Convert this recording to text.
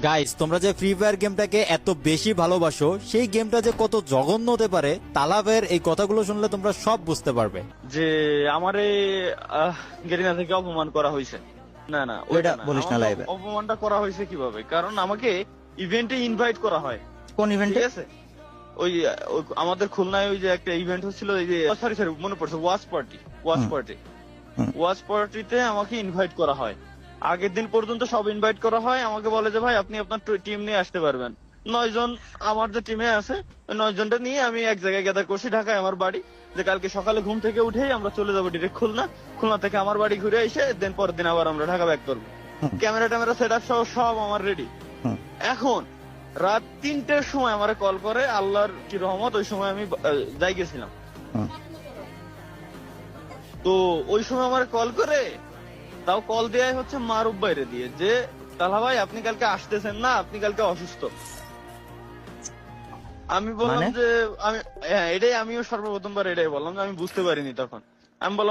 Guys, তোমরা যে free fire গেমটাকে এত বেশি ভালোবাসো, সেই গেমটা যে কত জঘন্য হতে পারে, তালাবের এই কথাগুলো শুনলে তোমরা সব বুঝতে পারবে। যে আমারে গেরিনা থেকে অপমান করা হয়েছে। না না, ওইটা না, বলিস না আমাকে লাইভে। অপমানটা করা হয়েছে কিভাবে? কারণ আমাকে ইভেন্টে ইনভাইট করা হয়, কোন ইভেন্টে? ঠিক আছে? ওই আমাদের খুলনায় ওই যে একটা ইভেন্ট হচ্ছিল, এই যে সরি মনে পড়ছে, ওয়াচ পার্টি। হুম। ওয়াচ পার্টিতে আমাকে ইনভাইট করা হয়। আগের দিন পর্যন্ত সব ইনভাইট করা হয়, আমাকে বলে যে ভাই আপনি আপনার টিম নিয়ে আসতে পারবেন। 9 জন আমার যে টিমে আছে, ওই 9 জনটা নিয়ে আমি এক জায়গায় গ্যাদার করছি, ঢাকায় আমার বাড়ি। যে কালকে সকালে ঘুম থেকে উঠেই আমরা চলে যাবো ডিরেক্ট খুলনা। খুলনা থেকে আমার বাড়ি ঘুরে এসে দেন পরের দিন আবার আমরা ঢাকা ব্যাক করবো। হুম। ক্যামেরা ট্যামেরা সেট আপ সব আমার রেডি। হুম। এখন রাত 3টের সময় আমারে কল করে, আল্লাহর কি রহমত, ওই সময় আমি যাই গেছিলাম। হুম। তো ওই সময় আমার কল করে, তাও কল দেয়াই হচ্ছে মারুফ বাইরে দিয়ে, যে তালা ভাই আপনি কালকে আসতেছেন না, আপনি কালকে অসুস্থ। আমি বললাম মানে? যে আমি, হ্যাঁ এটাই, আমিও সর্বপ্রথমবার এটাই বললাম যে আমি বুঝতে পারিনি তখন। আমি বললাম